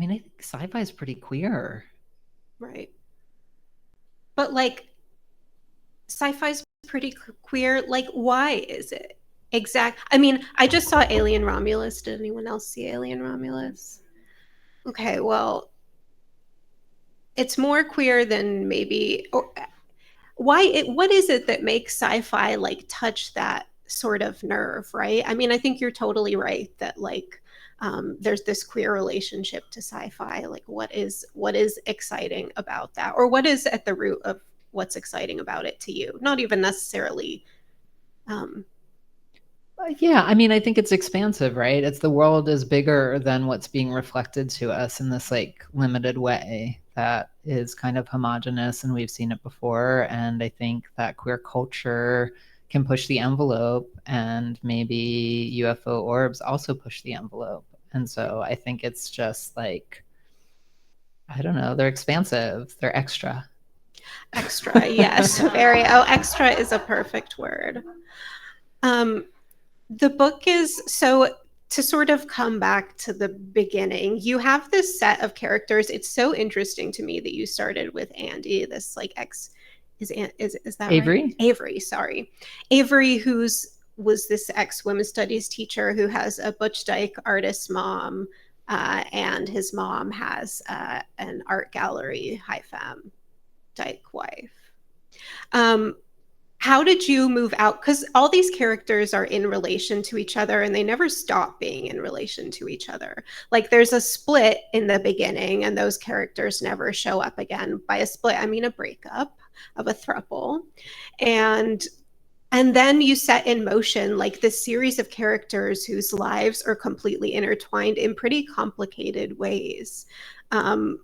mean, I think sci-fi is pretty queer. Right. But like sci-fi's pretty queer. Like, why is it? I mean, I just saw Alien Romulus. Did anyone else see Alien Romulus? Okay, well, it's more queer than maybe or what is it that makes sci-fi like touch that sort of nerve, right? I mean, I think you're totally right that like there's this queer relationship to sci-fi. Like, what is exciting about that, or what is at the root of what's exciting about it to you? Not even necessarily. Um, Yeah, I mean, I think it's expansive, right? It's the world is bigger than what's being reflected to us in this like limited way that is kind of homogenous, and we've seen it before. And I think that queer culture can push the envelope, and maybe UFO orbs also push the envelope. And so I think it's just like, I don't know, they're expansive, they're extra. Extra, yes, very. Oh, extra is a perfect word. Um, the book is so to sort of come back to the beginning, you have this set of characters. It's so interesting to me that you started with Andy, this like ex is that right? Avery? Avery, sorry. Avery, who's was this ex women's studies teacher who has a Butch Dyke artist mom, and his mom has an art gallery, high femme Dyke wife. Um, how did you move out? Because all these characters are in relation to each other and they never stop being in relation to each other. Like there's a split in the beginning and those characters never show up again. By a split, I mean a breakup of a throuple. And and then you set in motion like this series of characters whose lives are completely intertwined in pretty complicated ways. Um,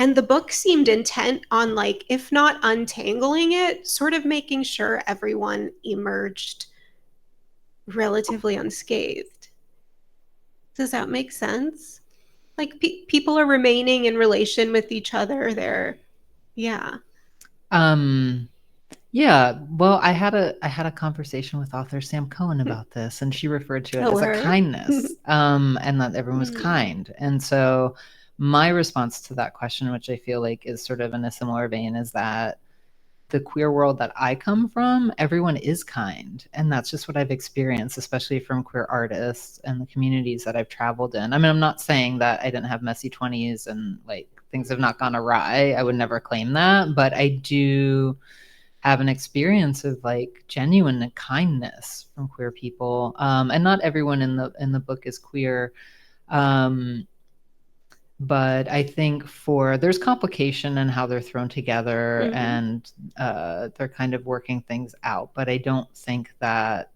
and the book seemed intent on like if not untangling it, sort of making sure everyone emerged relatively unscathed. Does that make sense? Like people are remaining in relation with each other. Yeah. Um, Yeah, well, I had a conversation with author Sam Cohen about this, and she referred to it Oh, as a her. kindness, and that everyone was Mm. kind. And so my response to that question, which I feel like is sort of in a similar vein, is that the queer world that I come from, everyone is kind. And that's just what I've experienced, especially from queer artists and the communities that I've traveled in. I mean, I'm not saying that I didn't have messy 20s and like things have not gone awry. I would never claim that, but I do have an experience of like genuine kindness from queer people, and not everyone in the book is queer, um, but I think there's complication in how they're thrown together, Mm-hmm. and they're kind of working things out. But I don't think that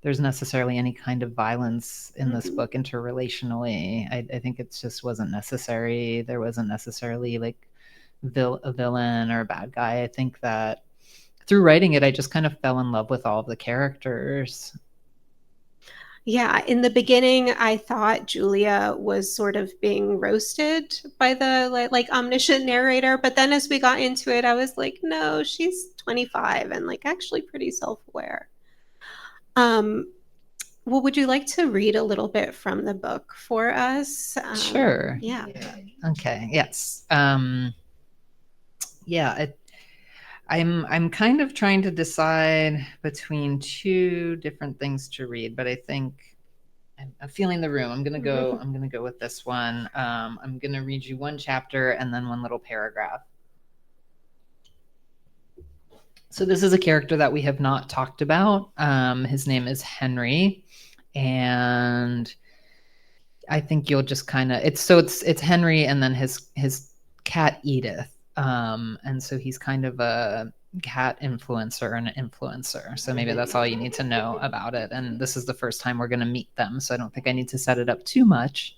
there's necessarily any kind of violence in this Mm-hmm. book interrelationally. I think it just wasn't necessary. There wasn't necessarily like a villain or a bad guy. I think that through writing it, I just kind of fell in love with all of the characters. Yeah, in the beginning, I thought Julia was sort of being roasted by the like omniscient narrator, but then as we got into it, I was like, no, she's 25 and like actually pretty self-aware. Um, well, would you like to read a little bit from the book for us? Sure. Yeah. Okay. Yes. Yeah. I'm kind of trying to decide between two different things to read, but I think I'm feeling the room. I'm gonna go with this one. I'm gonna read you one chapter and then one little paragraph. So this is a character that we have not talked about. His name is Henry, and I think you'll just kind of it's Henry and then his cat Edith. And so he's kind of a cat influencer and an influencer. So maybe that's all you need to know about it. And this is the first time we're going to meet them, so I don't think I need to set it up too much.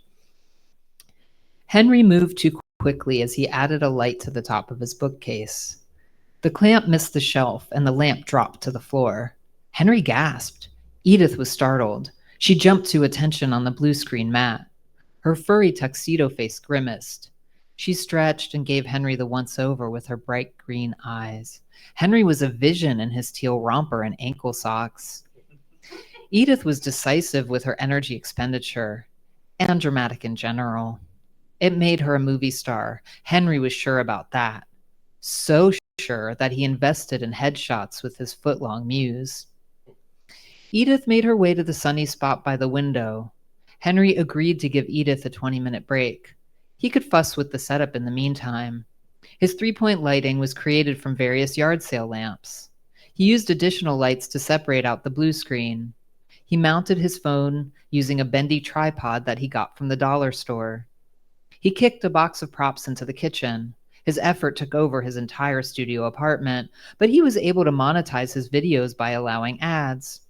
Henry moved too quickly as he added a light to the top of his bookcase. The clamp missed the shelf, and the lamp dropped to the floor. Henry gasped. Edith was startled. She jumped to attention on the blue screen mat. Her furry tuxedo face grimaced. She stretched and gave Henry the once-over with her bright green eyes. Henry was a vision in his teal romper and ankle socks. Edith was decisive with her energy expenditure. and dramatic in general. It made her a movie star. Henry was sure about that. So sure that he invested in headshots with his foot-long muse. Edith made her way to the sunny spot by the window. Henry agreed to give Edith a 20-minute break. He could fuss with the setup in the meantime. His three-point lighting was created from various yard sale lamps. He used additional lights to separate out the blue screen. He mounted his phone using a bendy tripod that he got from the dollar store. He kicked a box of props into the kitchen. His effort took over his entire studio apartment, but he was able to monetize his videos by allowing ads.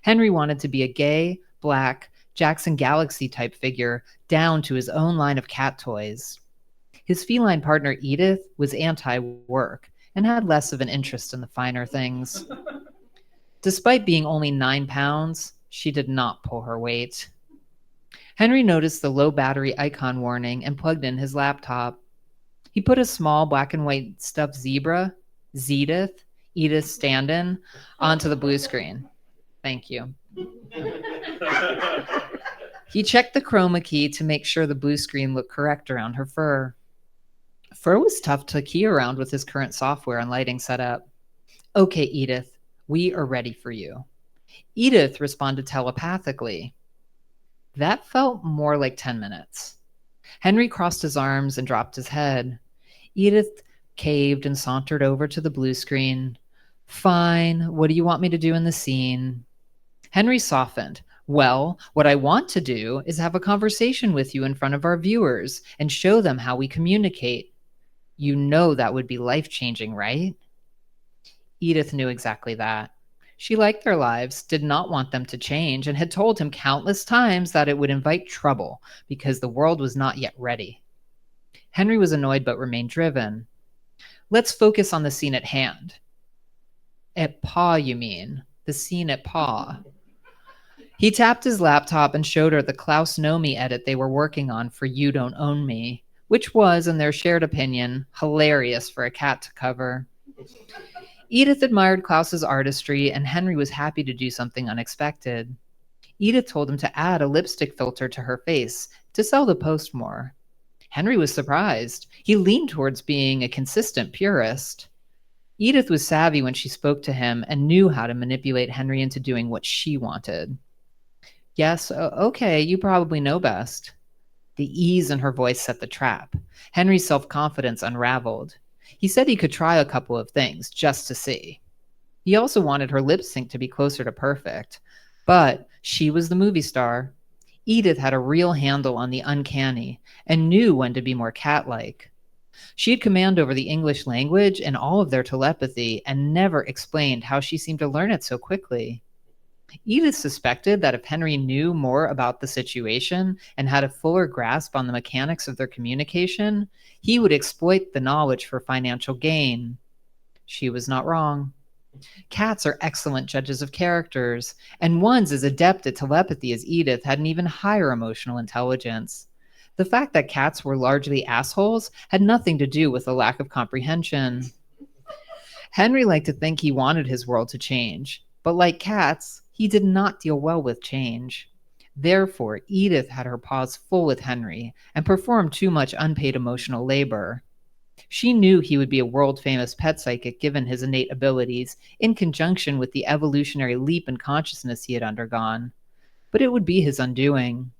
Henry wanted to be a gay, black, Jackson Galaxy type figure down to his own line of cat toys. His feline partner Edith was anti-work and had less of an interest in the finer things. Despite being only 9 pounds, she did not pull her weight. Henry noticed the low battery icon warning and plugged in his laptop. He put a small black and white stuffed zebra, Zedith, Edith's stand-in, onto the blue screen. Thank you. He checked the chroma key to make sure the blue screen looked correct around her fur. Fur was tough to key around with his current software and lighting setup. Okay, Edith, we are ready for you. Edith responded telepathically. That felt more like 10 minutes. Henry crossed his arms and dropped his head. Edith caved and sauntered over to the blue screen. Fine, what do you want me to do in the scene? Henry softened. Well, what I want to do is have a conversation with you in front of our viewers and show them how we communicate. You know that would be life-changing, right? Edith knew exactly that. She liked their lives, did not want them to change, and had told him countless times that it would invite trouble because the world was not yet ready. Henry was annoyed but remained driven. Let's focus on the scene at hand. At Paw, you mean? The scene at Paw. He tapped his laptop and showed her the Klaus Nomi edit they were working on for You Don't Own Me, which was, in their shared opinion, hilarious for a cat to cover. Edith admired Klaus's artistry, and Henry was happy to do something unexpected. Edith told him to add a lipstick filter to her face to sell the post more. Henry was surprised. He leaned towards being a consistent purist. Edith was savvy when she spoke to him and knew how to manipulate Henry into doing what she wanted. Yes, okay, you probably know best. The ease in her voice set the trap. Henry's self-confidence unraveled. He said he could try a couple of things just to see. He also wanted her lip sync to be closer to perfect. But she was the movie star. Edith had a real handle on the uncanny and knew when to be more cat-like. She had command over the English language and all of their telepathy and never explained how she seemed to learn it so quickly. Edith suspected that if Henry knew more about the situation and had a fuller grasp on the mechanics of their communication, he would exploit the knowledge for financial gain. She was not wrong. Cats are excellent judges of characters, and one's as adept at telepathy as Edith had an even higher emotional intelligence. The fact that cats were largely assholes had nothing to do with a lack of comprehension. Henry liked to think he wanted his world to change, but like cats, he did not deal well with change. Therefore, Edith had her paws full with Henry and performed too much unpaid emotional labor. She knew he would be a world-famous pet psychic given his innate abilities, in conjunction with the evolutionary leap in consciousness he had undergone. But it would be his undoing.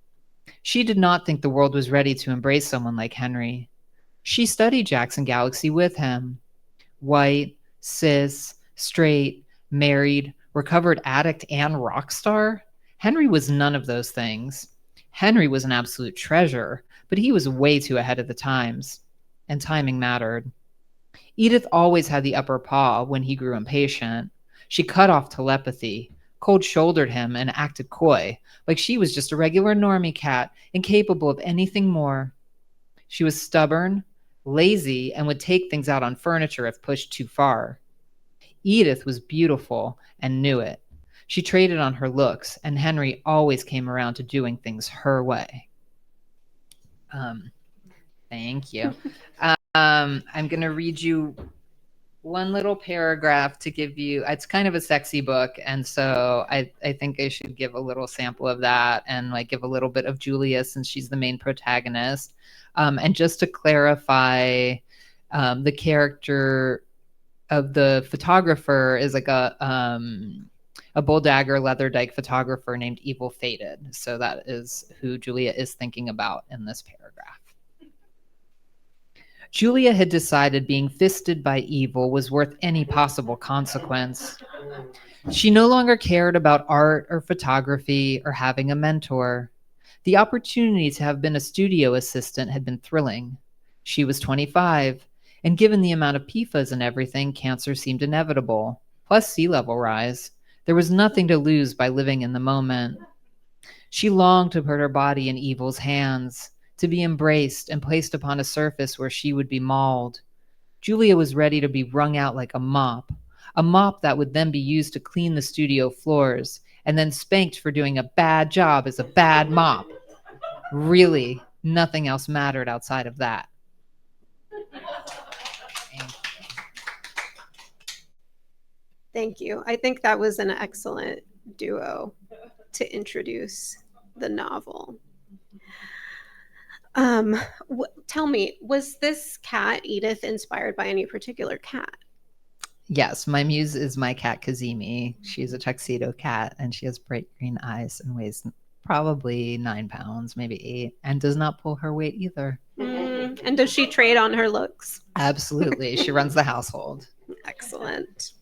She did not think the world was ready to embrace someone like Henry. She studied Jackson Galaxy with him. White, cis, straight, married, recovered addict, and rock star? Henry was none of those things. Henry was an absolute treasure, but he was way too ahead of the times. And timing mattered. Edith always had the upper paw when he grew impatient. She cut off telepathy, cold-shouldered him, and acted coy, like she was just a regular normie cat, incapable of anything more. She was stubborn, lazy, and would take things out on furniture if pushed too far. Edith was beautiful and knew it. She traded on her looks, and Henry always came around to doing things her way. Thank you. I'm going to read you one little paragraph to give you. It's kind of a sexy book, and so I think I should give a little sample of that and like give a little bit of Julia since she's the main protagonist. And just to clarify, the character of the photographer is like a bull dagger leather dyke photographer named Evil Fated. So that is who Julia is thinking about in this paragraph. Julia had decided being fisted by evil was worth any possible consequence. She no longer cared about art or photography or having a mentor. The opportunity to have been a studio assistant had been thrilling. She was 25, and given the amount of PFAS and everything, cancer seemed inevitable, plus sea level rise. There was nothing to lose by living in the moment. She longed to put her body in evil's hands, to be embraced and placed upon a surface where she would be mauled. Julia was ready to be wrung out like a mop that would then be used to clean the studio floors, and then spanked for doing a bad job as a bad mop. Really, nothing else mattered outside of that. Thank you. I think that was an excellent duo to introduce the novel. Tell me, was this cat, Edith, inspired by any particular cat? Yes, my muse is my cat Kazemi. She's a tuxedo cat, and she has bright green eyes and weighs probably 9 pounds, maybe 8, and does not pull her weight either. And does she trade on her looks? Absolutely. She runs the household. Excellent.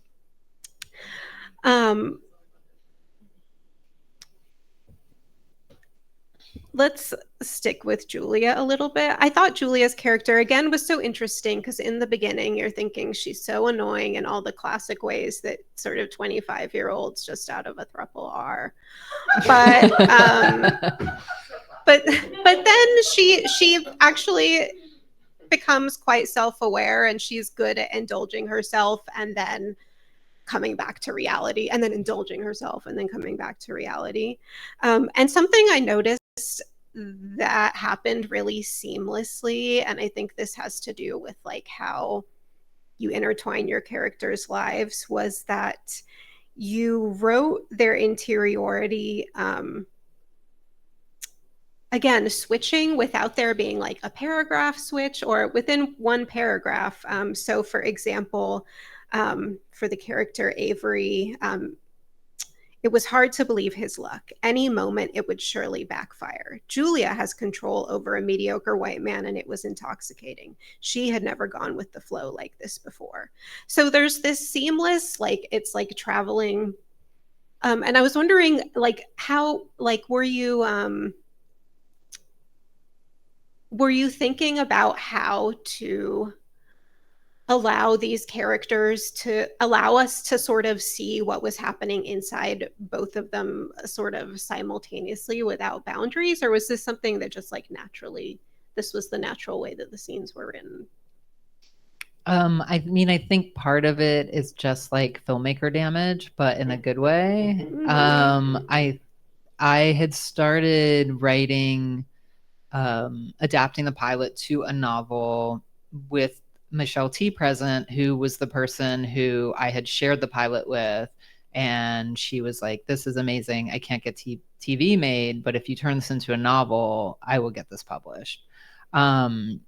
Let's stick with Julia a little bit. I thought Julia's character, again, was so interesting because in the beginning, you're thinking she's so annoying in all the classic ways that sort of 25-year-olds just out of a throuple are. But then she actually becomes quite self-aware, and she's good at indulging herself and then coming back to reality, and then indulging herself and then coming back to reality. And something I noticed that happened really seamlessly, and I think this has to do with like how you intertwine your characters' lives, was that you wrote their interiority again, switching without there being like a paragraph switch or within one paragraph. So for example, for the character Avery, it was hard to believe his luck. Any moment it would surely backfire. Julia has control over a mediocre white man, and it was intoxicating. She had never gone with the flow like this before. So there's this seamless, like it's like traveling. And I was wondering, like, how, like, were you thinking about how to allow these characters to allow us to sort of see what was happening inside both of them sort of simultaneously without boundaries? Or was this something that just like naturally, this was the natural way that the scenes were written? I mean, I think part of it is just like filmmaker damage, but in a good way. I had started writing, adapting the pilot to a novel with Michelle T present, who was the person who I had shared the pilot with. And she was like, this is amazing. I can't get TV made, but if you turn this into a novel, I will get this published. And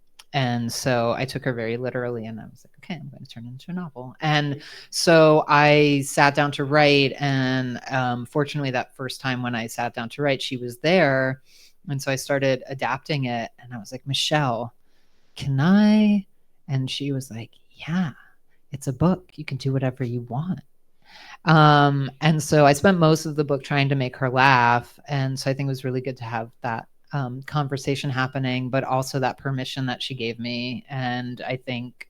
so I took her very literally, and I was like, okay, I'm going to turn it into a novel. And so I sat down to write, and fortunately that first time when I sat down to write, she was there. And so I started adapting it, and I was like, Michelle, can I? And she was like, yeah, it's a book. You can do whatever you want. And so I spent most of the book trying to make her laugh. And so I think it was really good to have that conversation happening, but also that permission that she gave me. And I think,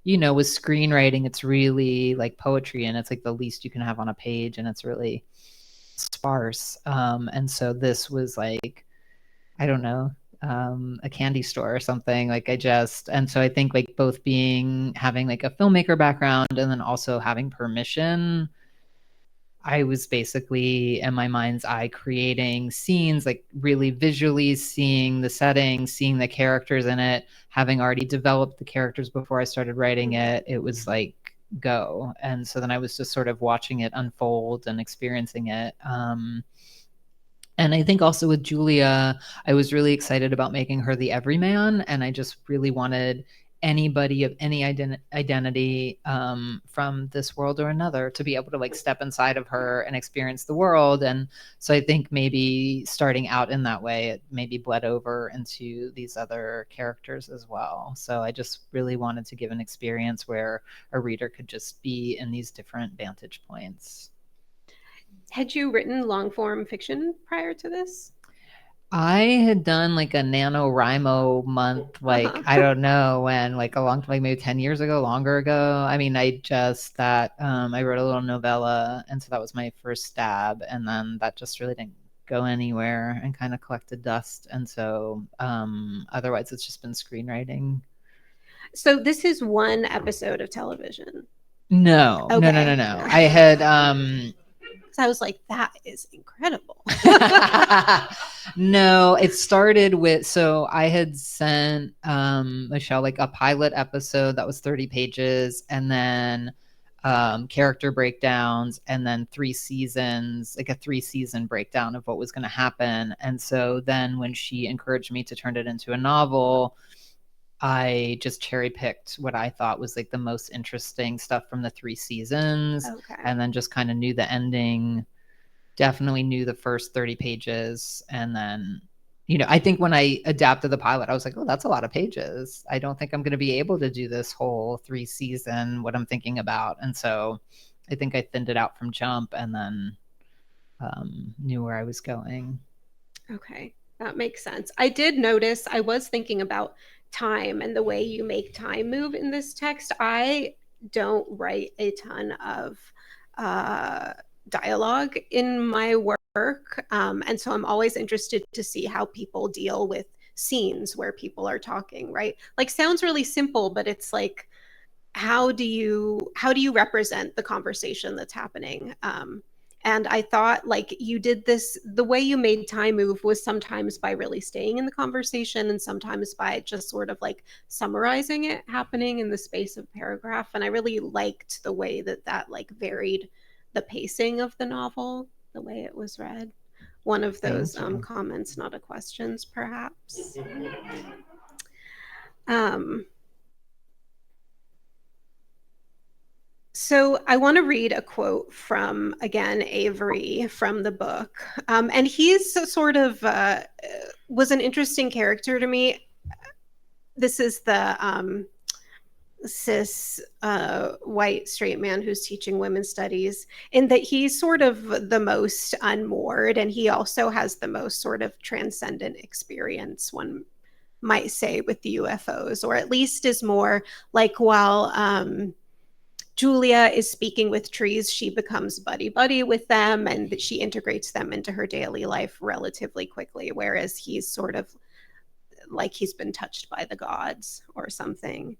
you know, with screenwriting, it's really like poetry, and it's like the least you can have on a page, and it's really sparse. And so this was like, I don't know, a candy store or something. Like and so I think like both having like a filmmaker background and then also having permission, I was basically in my mind's eye creating scenes, like really visually seeing the setting, seeing the characters in it, having already developed the characters before I started writing it. It was like go. And so then I was just sort of watching it unfold and experiencing it. And I think also with Julia, I was really excited about making her the everyman, and I just really wanted anybody of any identity from this world or another to be able to like step inside of her and experience the world. And so I think maybe starting out in that way, it maybe bled over into these other characters as well. So I just really wanted to give an experience where a reader could just be in these different vantage points. Had you written long form fiction prior to this? I had done like a NaNoWriMo month, like I don't know when, like a long, like maybe 10 years ago, longer ago. I mean, I just that I wrote a little novella, and so that was my first stab, and then that just really didn't go anywhere and kind of collected dust. And so otherwise it's just been screenwriting. So this is one episode of television. No, Okay. no. I had So I was like, that is incredible. No, it started with, so I had sent Michelle like a pilot episode that was 30 pages, and then character breakdowns, and then 3 seasons, like a 3-season breakdown of what was going to happen. And so then when she encouraged me to turn it into a novel, I just cherry picked what I thought was like the most interesting stuff from the 3 seasons, and then just kind of knew the ending. Definitely knew the first 30 pages. And then, I think when I adapted the pilot, I was like, oh, that's a lot of pages. I don't think I'm going to be able to do this whole 3-season, what I'm thinking about. And so I think I thinned it out from jump, and then knew where I was going. Okay, that makes sense. I did notice, I was thinking about time and the way you make time move in this text. I don't write a ton of dialogue in my work. And so I'm always interested to see how people deal with scenes where people are talking, right? Like, sounds really simple, but it's like, how do you represent the conversation that's happening? And I thought, like, you did this, the way you made time move was sometimes by really staying in the conversation, and sometimes by just sort of like summarizing it happening in the space of paragraph. And I really liked the way that like varied the pacing of the novel, the way it was read. One of those comments, not a questions, perhaps. So I want to read a quote from, again, Avery from the book. And he's sort of was an interesting character to me. This is the cis white straight man who's teaching women's studies, in that he's sort of the most unmoored, and he also has the most sort of transcendent experience, one might say, with the UFOs, or at least is more like, while Julia is speaking with trees, she becomes buddy with them, and she integrates them into her daily life relatively quickly, whereas he's sort of like he's been touched by the gods or something.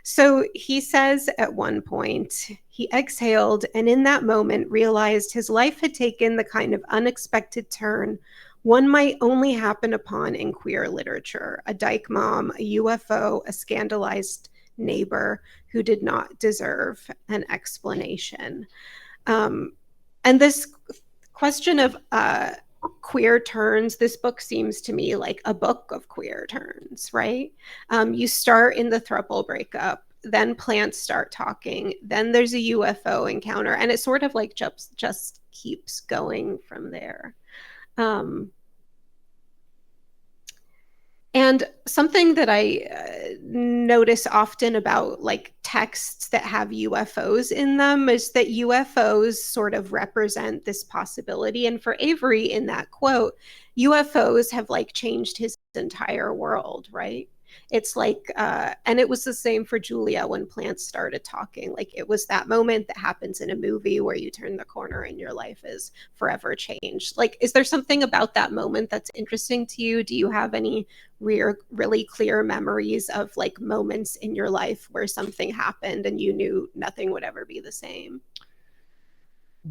So he says at one point, he exhaled, and in that moment realized his life had taken the kind of unexpected turn one might only happen upon in queer literature: a dyke mom, a UFO, a scandalized neighbor who did not deserve an explanation. And this question of queer turns, this book seems to me like a book of queer turns, right? You start in the throuple breakup, then plants start talking, then there's a UFO encounter, and it sort of like just keeps going from there. And something that I notice often about like texts that have UFOs in them is that UFOs sort of represent this possibility. And for Avery, in that quote, UFOs have like changed his entire world, right? It's like, and it was the same for Julia when plants started talking. Like, it was that moment that happens in a movie where you turn the corner and your life is forever changed. Like, is there something about that moment that's interesting to you? Do you have any really clear memories of like moments in your life where something happened and you knew nothing would ever be the same?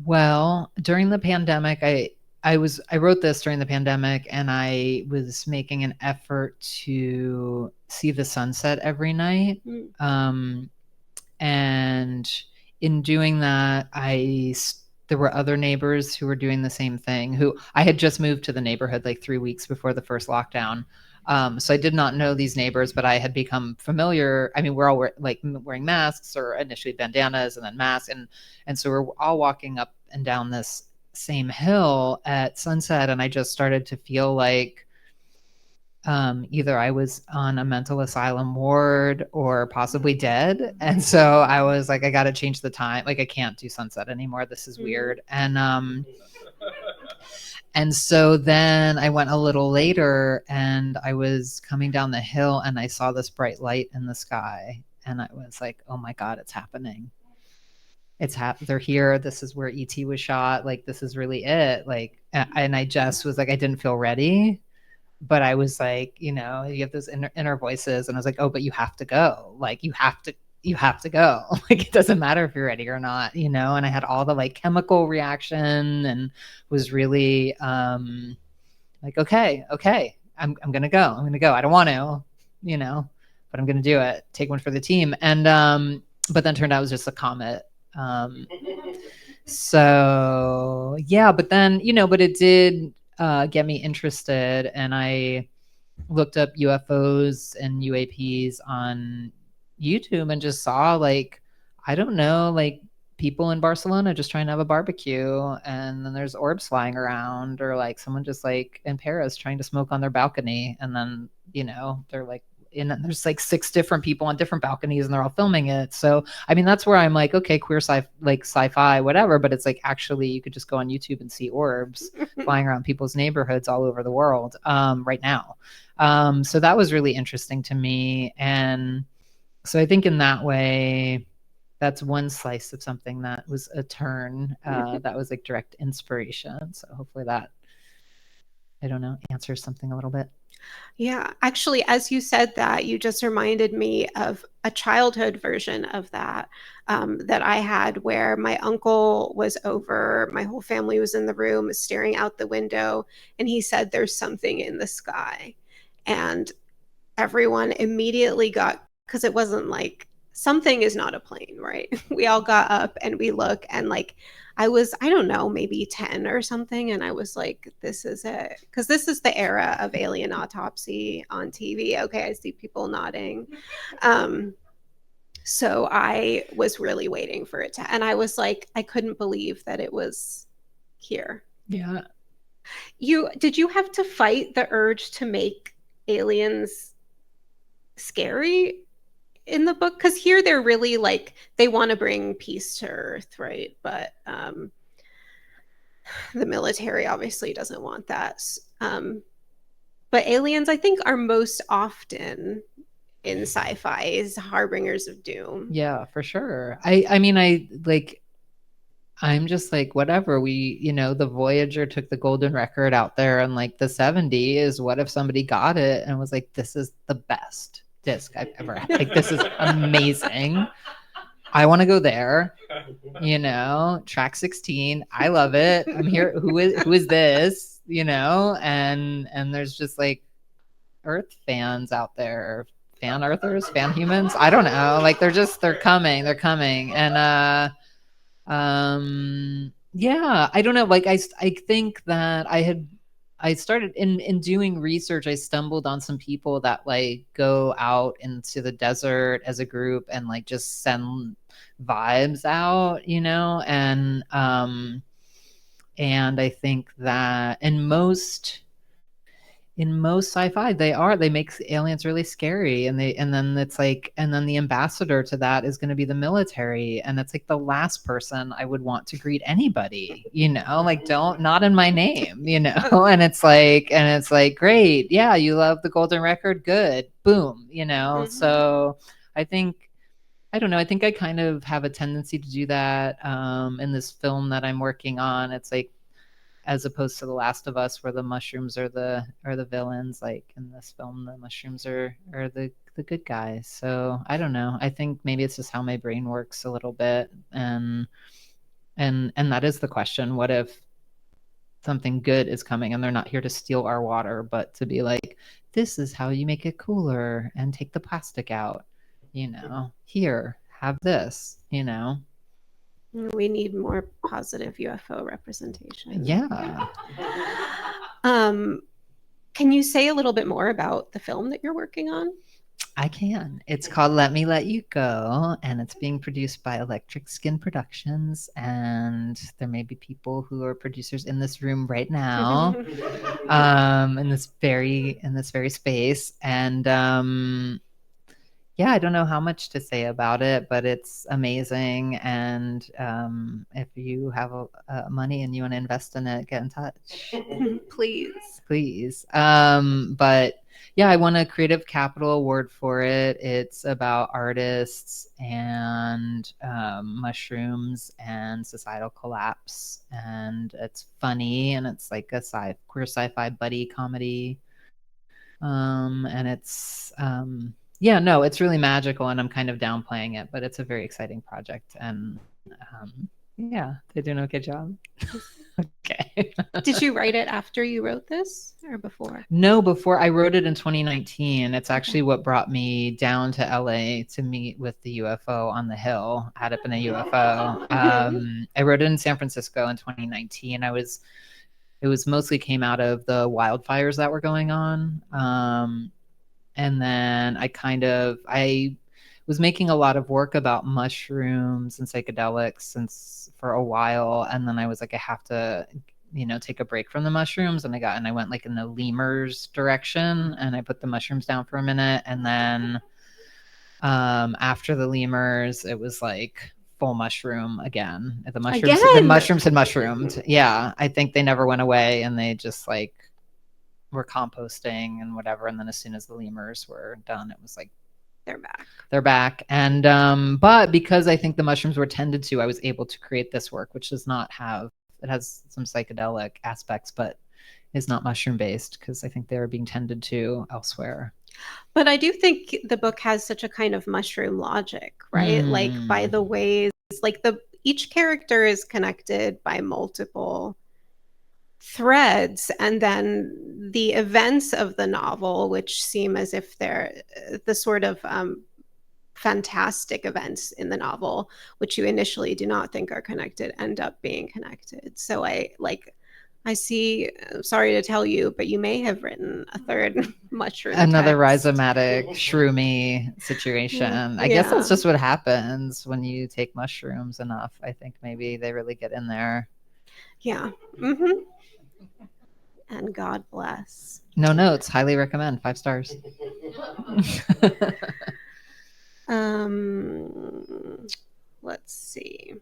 Well, during the pandemic, I wrote this during the pandemic, and I was making an effort to see the sunset every night. And in doing that, there were other neighbors who were doing the same thing. Who I had just moved to the neighborhood like 3 weeks before the first lockdown. So I did not know these neighbors, but I had become familiar. I mean, we're all like wearing masks, or initially bandanas and then masks, and so we're all walking up and down this same hill at sunset, and I just started to feel like either I was on a mental asylum ward or possibly dead. And so I was like, I got to change the time. Like, I can't do sunset anymore. This is weird. And so then I went a little later, and I was coming down the hill, and I saw this bright light in the sky. And I was like, oh my God, it's happening. They're here. This is where ET was shot. Like, this is really it. Like, and I just was like, I didn't feel ready. But I was like, you have those inner voices, and I was like, oh, but you have to go. Like, you have to go. Like, it doesn't matter if you're ready or not, and I had all the like chemical reaction, and was really like, okay, I'm gonna go. I don't want to, but I'm gonna do it. Take one for the team. And but then turned out it was just a comet. So yeah, but then, but it did get me interested, and I looked up UFOs and UAPs on YouTube and just saw, like, I don't know, like people in Barcelona just trying to have a barbecue, and then there's orbs flying around, or like someone just like in Paris trying to smoke on their balcony, and then, they're like there's like 6 different people on different balconies, and they're all filming it. So I mean, that's where I'm like, okay, queer sci-fi, whatever, but it's like, actually you could just go on YouTube and see orbs flying around people's neighborhoods all over the world right now. So that was really interesting to me. And so I think in that way, that's one slice of something that was a turn that was like direct inspiration. So hopefully that, I don't know, answers something a little bit. Yeah, actually, as you said that, you just reminded me of a childhood version of that that I had, where my uncle was over, my whole family was in the room, staring out the window, and he said, "There's something in the sky." And everyone immediately got, because it wasn't like, something is not a plane, right? We all got up and we look, and like, I don't know, maybe 10 or something. And I was like, this is it. Because this is the era of alien autopsy on TV. Okay, I see people nodding. So I was really waiting for it to, and I was like, I couldn't believe that it was here. Yeah. Did you have to fight the urge to make aliens scary in the book? Because here they're really like, they want to bring peace to Earth, right? But the military obviously doesn't want that. But aliens, I think, are most often in sci-fi as harbingers of doom. Yeah, for sure. I mean, I'm just like, whatever. The Voyager took the golden record out there in like the 70s. What if somebody got it and was like, this is the best disc I've ever had. Like, this is amazing. I want to go there. Track 16. I love it. I'm here. Who is this? And there's just like Earth fans out there, fan Earthers, fan humans. I don't know. Like, they're coming. And yeah, I don't know. Like, I think that I started in doing research. I stumbled on some people that like go out into the desert as a group and like just send vibes out, and I think that in most sci-fi, they make aliens really scary, and then it's like, and then the ambassador to that is going to be the military, and it's like the last person I would want to greet anybody, like, don't, not in my name, and it's like, great, yeah, you love the golden record, good, boom, So I think, I don't know, I think I kind of have a tendency to do that in this film that I'm working on. It's like, as opposed to The Last of Us, where the mushrooms are the villains. Like, in this film, the mushrooms are the good guys. So I don't know. I think maybe it's just how my brain works a little bit, and And that is the question. What if something good is coming and they're not here to steal our water, but to be like, this is how you make it cooler and take the plastic out, here, have this, We need more positive UFO representation. Yeah. Can you say a little bit more about the film that you're working on? I can. It's called Let Me Let You Go, and it's being produced by Electric Skin Productions. And there may be people who are producers in this room right now, in this very space. And yeah, I don't know how much to say about it, but it's amazing. And if you have money and you want to invest in it, get in touch. Please. But yeah, I won a Creative Capital Award for it. It's about artists and mushrooms and societal collapse. And it's funny, and it's like a queer sci-fi buddy comedy. And it's it's really magical, and I'm kind of downplaying it, but it's a very exciting project. And yeah, they're doing a good job. Okay. Did you write it after you wrote this or before? No, before. I wrote it in 2019. It's actually what brought me down to LA to meet with the UFO on the Hill, Had It Been a UFO. I wrote it in San Francisco in 2019. It was mostly came out of the wildfires that were going on. And then I was making a lot of work about mushrooms and psychedelics for a while. And then I was like, I have to, take a break from the mushrooms. And I went like in the lemurs direction, and I put the mushrooms down for a minute. And then after the lemurs, it was like full mushroom again. The mushrooms had mushroomed. Yeah. I think they never went away, and they just like were composting and whatever. And then as soon as the lemurs were done, it was like, they're back. And but because I think the mushrooms were tended to, I was able to create this work, which does not have, it has some psychedelic aspects, but is not mushroom based, because I think they were being tended to elsewhere. But I do think the book has such a kind of mushroom logic, right? Like by the ways, like each character is connected by multiple threads, and then the events of the novel, which seem as if they're the sort of fantastic events in the novel, which you initially do not think are connected, end up being connected. So I see, sorry to tell you, but you may have written a third mushroom Another text. rhizomatic shroomy situation. I guess that's just what happens when you take mushrooms enough. I think maybe they really get in there. Yeah. And God bless. No notes. Highly recommend. 5 stars. Let's see.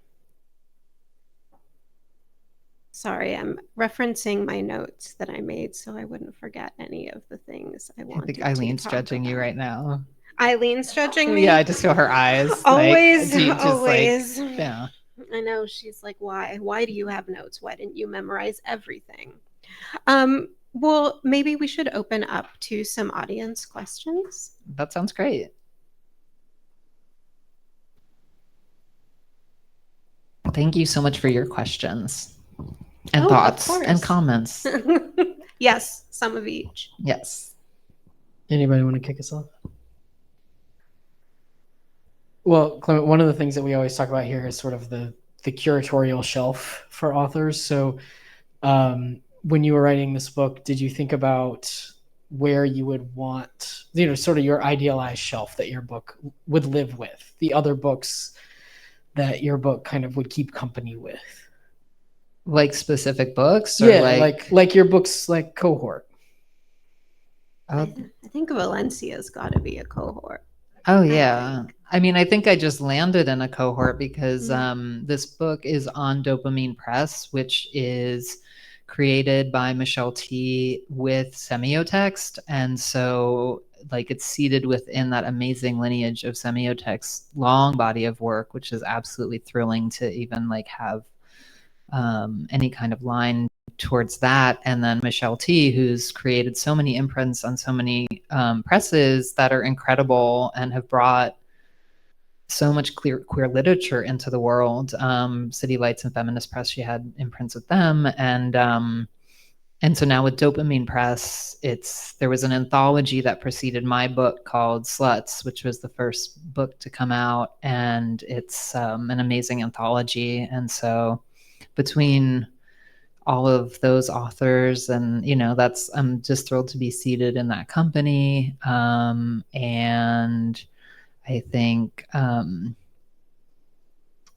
Sorry, I'm referencing my notes that I made so I wouldn't forget any of the things I wanted. I think Eileen's judging you right now. Eileen's judging me? Yeah, I just feel her eyes. Always. Yeah. I know. She's like, why? Why do you have notes? Why didn't you memorize everything? Well, maybe we should open up to some audience questions. That sounds great. Thank you so much for your questions and thoughts and comments. Yes, some of each. Yes. Anybody want to kick us off? Well, Clement, one of the things that we always talk about here is sort of the curatorial shelf for authors. So when you were writing this book, did you think about where you would want, sort of your idealized shelf that your book would live with, the other books that your book kind of would keep company with? Like specific books? Or yeah, like your book's like cohort. I think Valencia's got to be a cohort. Oh, yeah. I mean, I think I just landed in a cohort because this book is on Dopamine Press, which is created by Michelle T with semiotext. And so it's seated within that amazing lineage of semiotext long body of work, which is absolutely thrilling to even have any kind of line towards that. And then Michelle T, who's created so many imprints on so many presses that are incredible and have brought so much queer literature into the world. City Lights and Feminist Press, she had imprints with them, and so now with Dopamine Press, there was an anthology that preceded my book called Sluts, which was the first book to come out, and it's an amazing anthology. And so between all of those authors, and I'm just thrilled to be seated in that company. And I think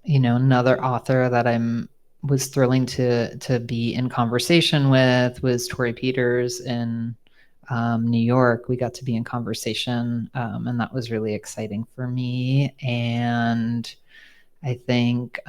another author that was thrilling to be in conversation with was Tori Peters in New York. We got to be in conversation, and that was really exciting for me. And I think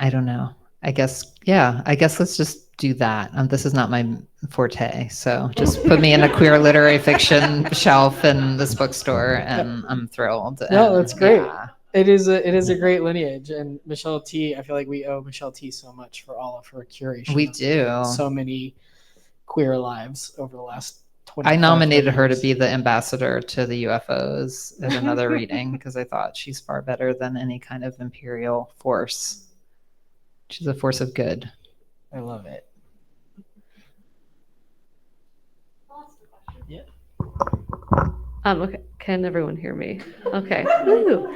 I don't know. I guess let's just do that. This is not my forte, so just put me in a queer literary fiction shelf in this bookstore, and I'm thrilled. No, that's great. Yeah. It is a great lineage, and Michelle T. I feel like we owe Michelle T. so much for all of her curation. We do. So many queer lives over the last 20 I nominated her to years. be the ambassador to the UFOs at another reading because I thought she's far better than any kind of imperial force. She's a force of good. I love it. Yeah. Okay. Can everyone hear me? Okay. Woo.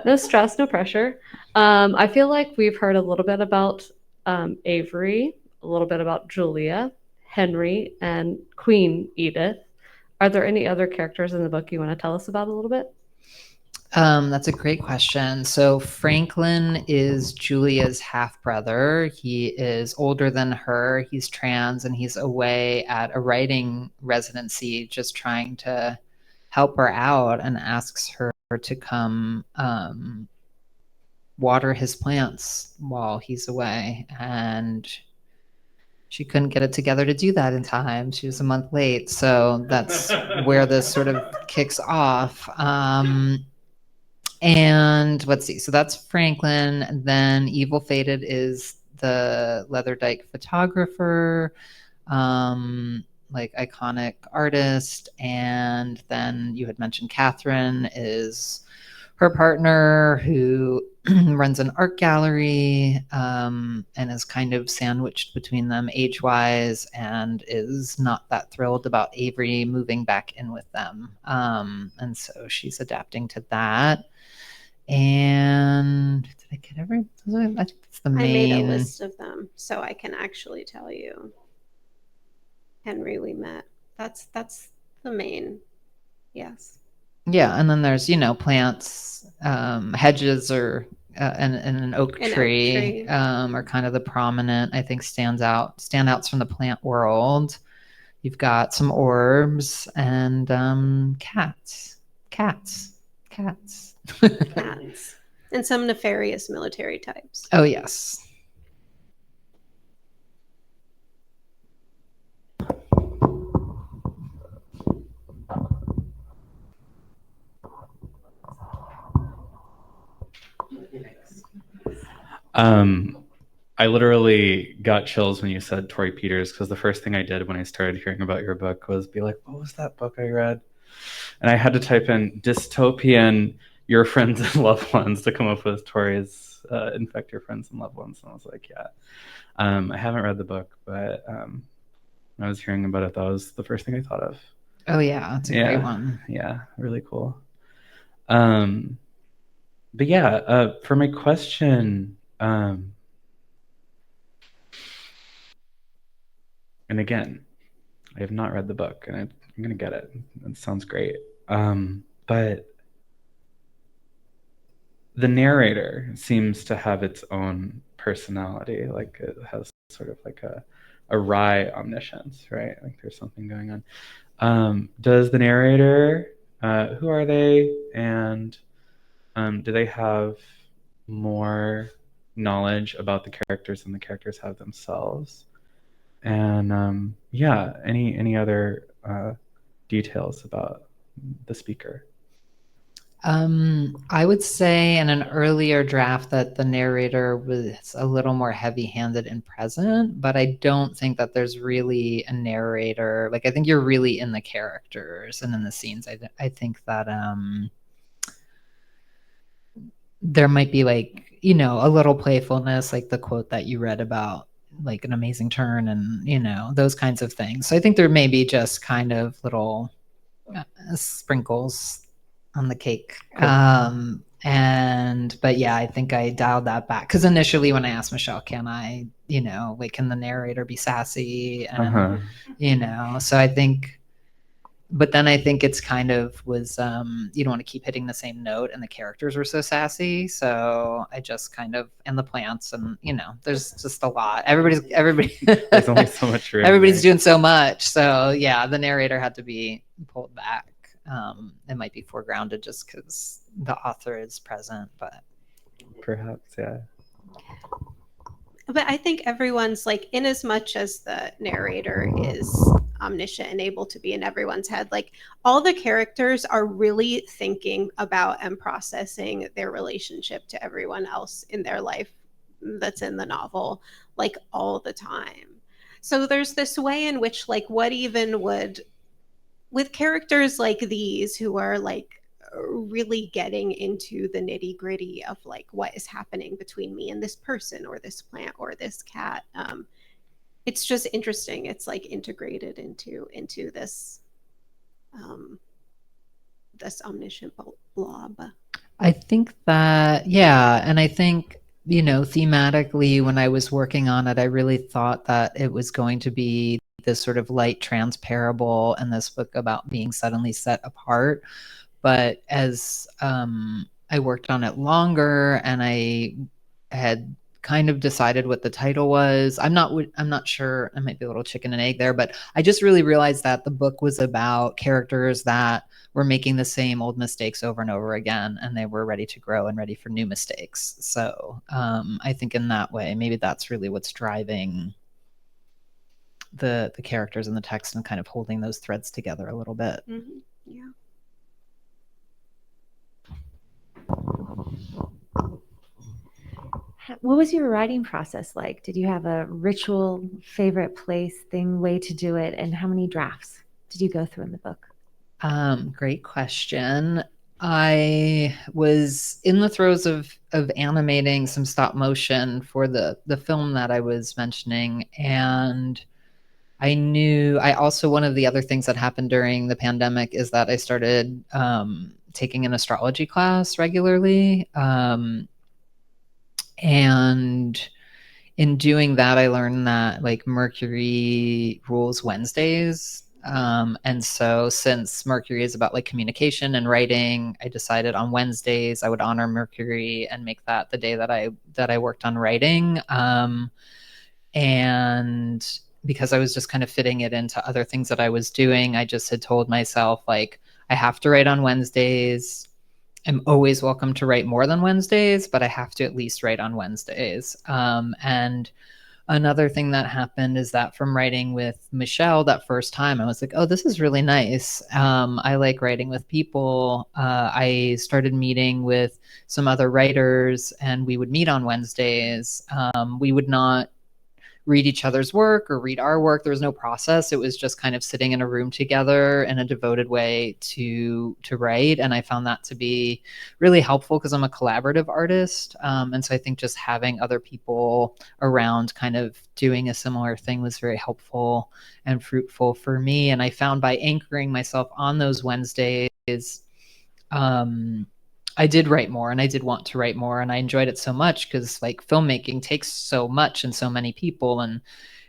No stress, no pressure. I feel like we've heard a little bit about Avery, a little bit about Julia, Henry, and Queen Edith. Are there any other characters in the book you want to tell us about a little bit? That's a great question. So Franklin is Julia's half-brother. He is older than her. He's trans, and he's away at a writing residency just trying to help her out, and asks her to come water his plants while he's away. And she couldn't get it together to do that in time. She was a month late. So that's where this sort of kicks off. And let's see. So that's Franklin. Then Evil Fated is the Leatherdyke photographer, like iconic artist. And then you had mentioned Catherine is her partner who runs an art gallery, and is kind of sandwiched between them age-wise, and is not that thrilled about Avery moving back in with them. And so she's adapting to that. And did I get every? I think that's the main. I made a list of them so I can actually tell you. Henry, we met. That's the main. Yes. Yeah, and then there's plants, hedges, or and an oak tree, are kind of the prominent, I think, standouts from the plant world. You've got some orbs and cats. Cats. And some nefarious military types. Oh, yes. I literally got chills when you said Tori Peters, because the first thing I did when I started hearing about your book was be like, what was that book I read? And I had to type in dystopian your friends and loved ones to come up with Tori's infect your friends and loved ones. And I was like, yeah. I haven't read the book, but when I was hearing about it, that was the first thing I thought of. Oh, yeah. It's a great one. Yeah, really cool. But yeah, for my question, and again, I have not read the book, and I'm going to get it. It sounds great. But the narrator seems to have its own personality. Like it has sort of like a wry omniscience, right? Like there's something going on. Does the narrator, who are they? And do they have more knowledge about the characters than the characters have themselves? And yeah, any other details about the speaker? I would say in an earlier draft that the narrator was a little more heavy-handed and present, but I don't think that there's really a narrator. Like, I think you're really in the characters and in the scenes. I think that there might be, like, you know, a little playfulness, like the quote that you read about, like an amazing turn and, you know, those kinds of things. So I think there may be just kind of little sprinkles on the cake. But yeah, I think I dialed that back because initially when I asked Michelle, can I, you know, like, can the narrator be sassy? And, you know, so I think, but then I think it's kind of was, you don't want to keep hitting the same note, and the characters were so sassy. So I just kind of, and the plants, and, you know, there's just a lot. Everybody, There's only so much room. everybody's right? doing so much. So yeah, the narrator had to be pulled back. It might be foregrounded just because the author is present, but Perhaps, yeah. But I think everyone's like, in as much as the narrator is omniscient and able to be in everyone's head, like, all the characters are really thinking about and processing their relationship to everyone else in their life that's in the novel, like, all the time. So there's this way in which, like, what even would, with characters like these who are like really getting into the nitty gritty of like what is happening between me and this person or this plant or this cat, it's just interesting. It's like integrated into this this omniscient blob. I think that, yeah, and I think, you know, thematically when I was working on it, I really thought that it was going to be this sort of light transparable and this book about being suddenly set apart. But as I worked on it longer and I had kind of decided what the title was, I'm not sure, I might be a little chicken and egg there, but I just really realized that the book was about characters that were making the same old mistakes over and over again, and they were ready to grow and ready for new mistakes. So I think in that way, maybe that's really what's driving the characters in the text and kind of holding those threads together a little bit. Mm-hmm. Yeah. What was your writing process like? Did you have a ritual, favorite place, way to do it? And how many drafts did you go through in the book? Great question. I was in the throes of animating some stop motion for the film that I was mentioning, and I also, one of the other things that happened during the pandemic is that I started taking an astrology class regularly. And in doing that, I learned that, like, Mercury rules Wednesdays. And so since Mercury is about, like, communication and writing, I decided on Wednesdays I would honor Mercury and make that the day that I worked on writing. And because I was just kind of fitting it into other things that I was doing, I just had told myself, like, I have to write on Wednesdays. I'm always welcome to write more than Wednesdays, but I have to at least write on Wednesdays. And another thing that happened is that from writing with Michelle that first time, I was like, oh, this is really nice. I like writing with people. I started meeting with some other writers, and we would meet on Wednesdays. We would not read each other's work or read our work. There was no process. It was just kind of sitting in a room together in a devoted way to write. And I found that to be really helpful because I'm a collaborative artist. And so I think just having other people around kind of doing a similar thing was very helpful and fruitful for me. And I found by anchoring myself on those Wednesdays, I did write more, and I did want to write more, and I enjoyed it so much because, like, filmmaking takes so much and so many people and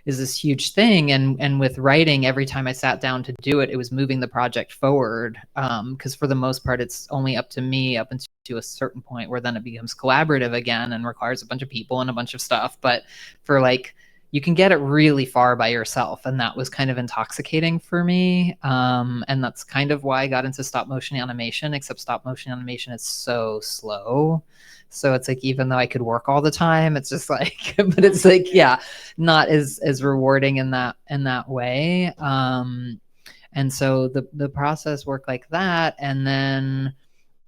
is this huge thing. And with writing, every time I sat down to do it, it was moving the project forward. Because for the most part, it's only up to me up until a certain point where then it becomes collaborative again and requires a bunch of people and a bunch of stuff. But for, like, you can get it really far by yourself, and that was kind of intoxicating for me. And that's kind of why I got into stop motion animation, except stop motion animation is so slow. So it's like, even though I could work all the time, it's just like, but it's like, yeah, not as rewarding in that way. And so the process worked like that. And then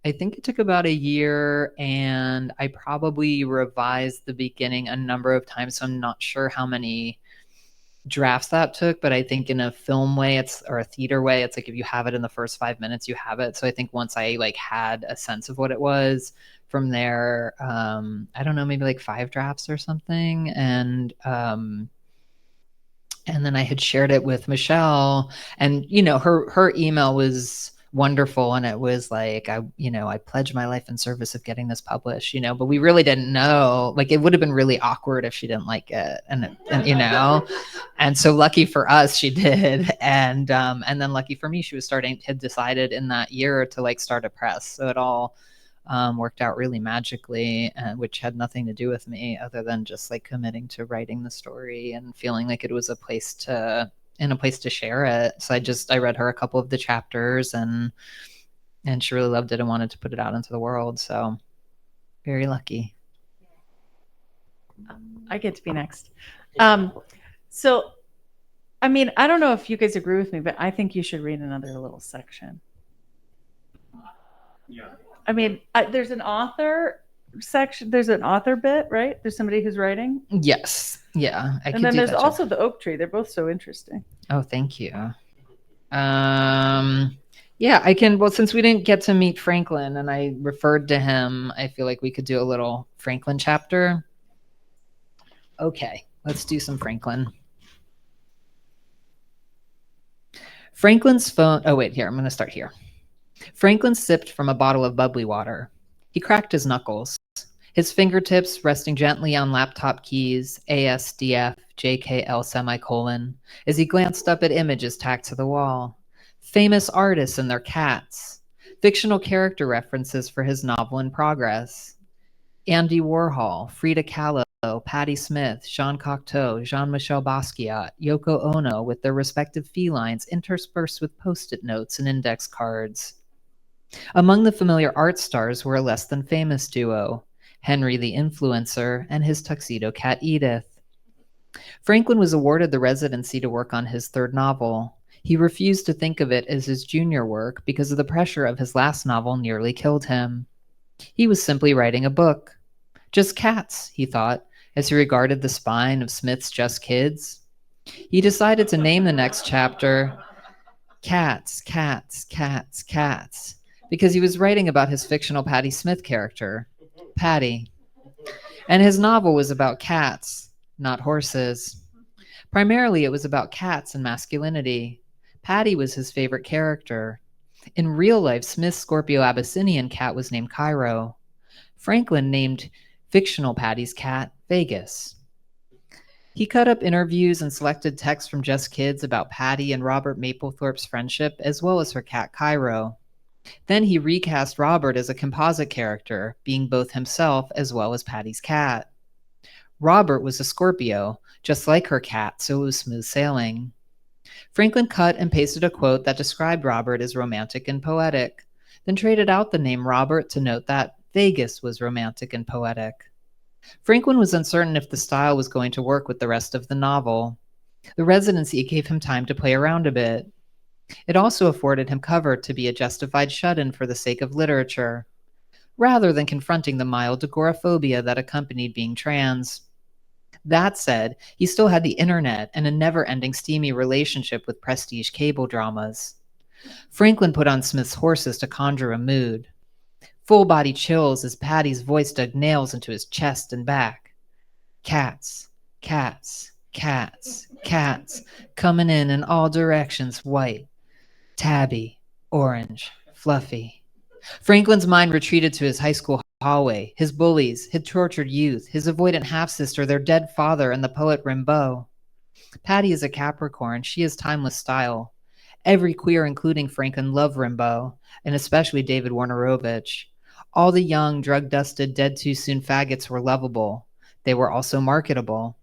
I think it took about a year, and I probably revised the beginning a number of times. So I'm not sure how many drafts that took, but I think in a film way, or a theater way, it's like if you have it in the first 5 minutes, you have it. So I think once I like had a sense of what it was, from there, I don't know, maybe like 5 drafts or something, and then I had shared it with Michelle, and her email was wonderful, and it was like, I pledge my life in service of getting this published, but we really didn't know, like, it would have been really awkward if she didn't like it, and and so lucky for us she did, and then lucky for me she had decided in that year to like start a press, so it all worked out really magically, which had nothing to do with me other than just like committing to writing the story and feeling like it was a place to share it. So I read her a couple of the chapters, and she really loved it and wanted to put it out into the world. So very lucky. I get to be next. So, I mean, I don't know if you guys agree with me, but I think you should read another little section. Yeah. I mean, there's an author section. There's an author bit, right? There's somebody who's writing. Yes. Yeah. And then there's also the oak tree. They're both so interesting. Oh, thank you. Yeah, I can. Well, since we didn't get to meet Franklin and I referred to him, I feel like we could do a little Franklin chapter. Okay, let's do some Franklin. Franklin's phone. Oh, wait, here. I'm going to start here. Franklin sipped from a bottle of bubbly water. He cracked his knuckles, his fingertips resting gently on laptop keys, ASDF, JKL, as he glanced up at images tacked to the wall. Famous artists and their cats. Fictional character references for his novel in progress. Andy Warhol, Frida Kahlo, Patti Smith, Jean Cocteau, Jean-Michel Basquiat, Yoko Ono with their respective felines interspersed with post-it notes and index cards. Among the familiar art stars were a less than famous duo, Henry the influencer and his tuxedo cat Edith. Franklin was awarded the residency to work on his third novel. He refused to think of it as his junior work because of the pressure of his last novel nearly killed him. He was simply writing a book. Just cats, he thought, as he regarded the spine of Smith's Just Kids. He decided to name the next chapter Cats, Cats, Cats, Cats, because he was writing about his fictional Patti Smith character, Patty. And his novel was about cats, not horses. Primarily, it was about cats and masculinity. Patty was his favorite character. In real life, Smith's Scorpio Abyssinian cat was named Cairo. Franklin named fictional Patty's cat Vegas. He cut up interviews and selected texts from Just Kids about Patty and Robert Mapplethorpe's friendship, as well as her cat Cairo. Then he recast Robert as a composite character, being both himself as well as Patty's cat. Robert was a Scorpio, just like her cat, so it was smooth sailing. Franklin cut and pasted a quote that described Robert as romantic and poetic, then traded out the name Robert to note that Vegas was romantic and poetic. Franklin was uncertain if the style was going to work with the rest of the novel. The residency gave him time to play around a bit. It also afforded him cover to be a justified shut-in for the sake of literature, rather than confronting the mild agoraphobia that accompanied being trans. That said, he still had the internet and a never-ending steamy relationship with prestige cable dramas. Franklin put on Smith's horses to conjure a mood. Full-body chills as Patty's voice dug nails into his chest and back. Cats, cats, cats, cats, coming in all directions, white. Tabby, orange, fluffy. Franklin's mind retreated to his high school hallway, his bullies, his tortured youth, his avoidant half-sister, their dead father, and the poet Rimbaud. Patty is a Capricorn. She has timeless style. Every queer, including Franklin, loved Rimbaud, and especially David Warnerovich. All the young, drug-dusted, dead-too-soon faggots were lovable. They were also marketable.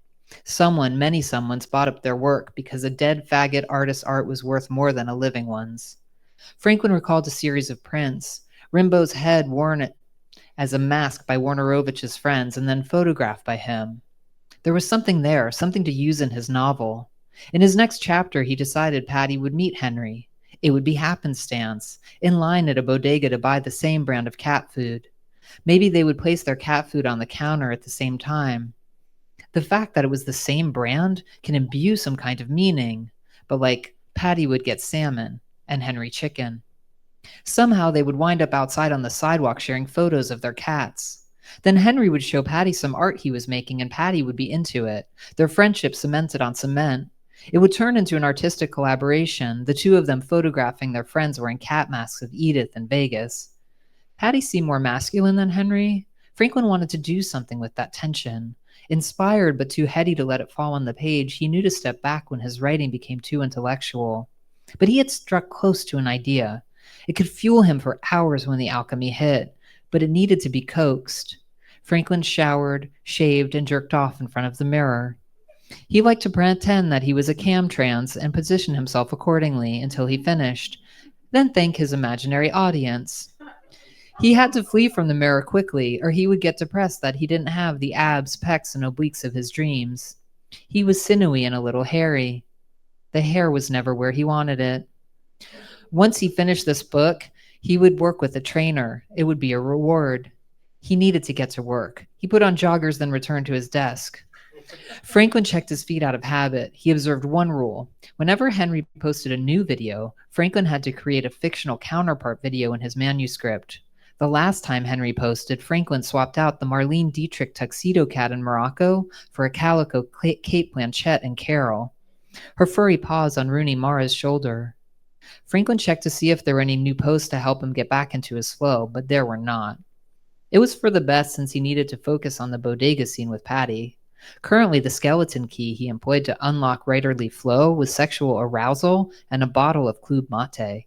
Many someones bought up their work because a dead faggot artist's art was worth more than a living one's. Franklin recalled a series of prints, Rimbaud's head worn as a mask by Warnerovich's friends and then photographed by him. There was something there, something to use in his novel. In his next chapter, he decided Patty would meet Henry. It would be happenstance, in line at a bodega to buy the same brand of cat food. Maybe they would place their cat food on the counter at the same time. The fact that it was the same brand can imbue some kind of meaning, but like Patty would get salmon and Henry chicken. Somehow they would wind up outside on the sidewalk sharing photos of their cats. Then Henry would show Patty some art he was making, and Patty would be into it. Their friendship cemented on cement. It would turn into an artistic collaboration, the two of them photographing their friends wearing cat masks of Edith in Vegas. Patty seemed more masculine than Henry. Franklin wanted to do something with that tension. Inspired but too heady to let it fall on the page, he knew to step back when his writing became too intellectual. But he had struck close to an idea. It could fuel him for hours when the alchemy hit, but it needed to be coaxed. Franklin showered, shaved, and jerked off in front of the mirror. He liked to pretend that he was a cam-trans and position himself accordingly until he finished, then thank his imaginary audience. He had to flee from the mirror quickly, or he would get depressed that he didn't have the abs, pecs, and obliques of his dreams. He was sinewy and a little hairy. The hair was never where he wanted it. Once he finished this book, he would work with a trainer. It would be a reward. He needed to get to work. He put on joggers, then returned to his desk. Franklin checked his feet out of habit. He observed one rule. Whenever Henry posted a new video, Franklin had to create a fictional counterpart video in his manuscript. The last time Henry posted, Franklin swapped out the Marlene Dietrich tuxedo cat in Morocco for a calico Kate Blanchett and Carol. Her furry paws on Rooney Mara's shoulder. Franklin checked to see if there were any new posts to help him get back into his flow, but there were not. It was for the best since he needed to focus on the bodega scene with Patty. Currently, the skeleton key he employed to unlock writerly flow was sexual arousal and a bottle of Club Mate.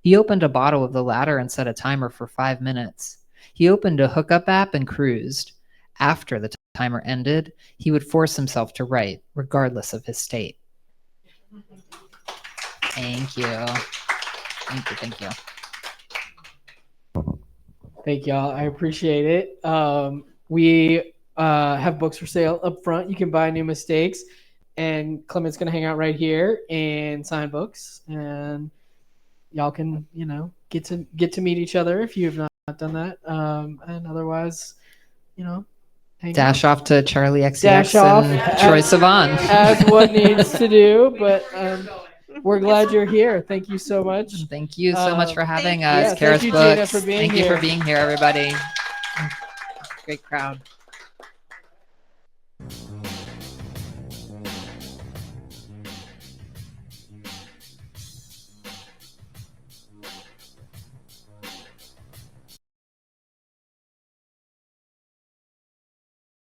He opened a bottle of the latter and set a timer for 5 minutes. He opened a hookup app and cruised. After the timer ended, he would force himself to write, regardless of his state. Thank you. Thank you. Thank y'all. I appreciate it. We have books for sale up front. You can buy New Mistakes, and Clement's gonna hang out right here and sign books, and y'all can get to meet each other if you have not done that. And otherwise, hang Dash out. off to Charlie XCX Dash off and Troy Sivan. as what needs to do, but we're glad you're here. Thank you so much. Thank you so much for having Thank us. you. Charis Thank you, Gina, Books. for being Thank you here. for being here, everybody. Great crowd.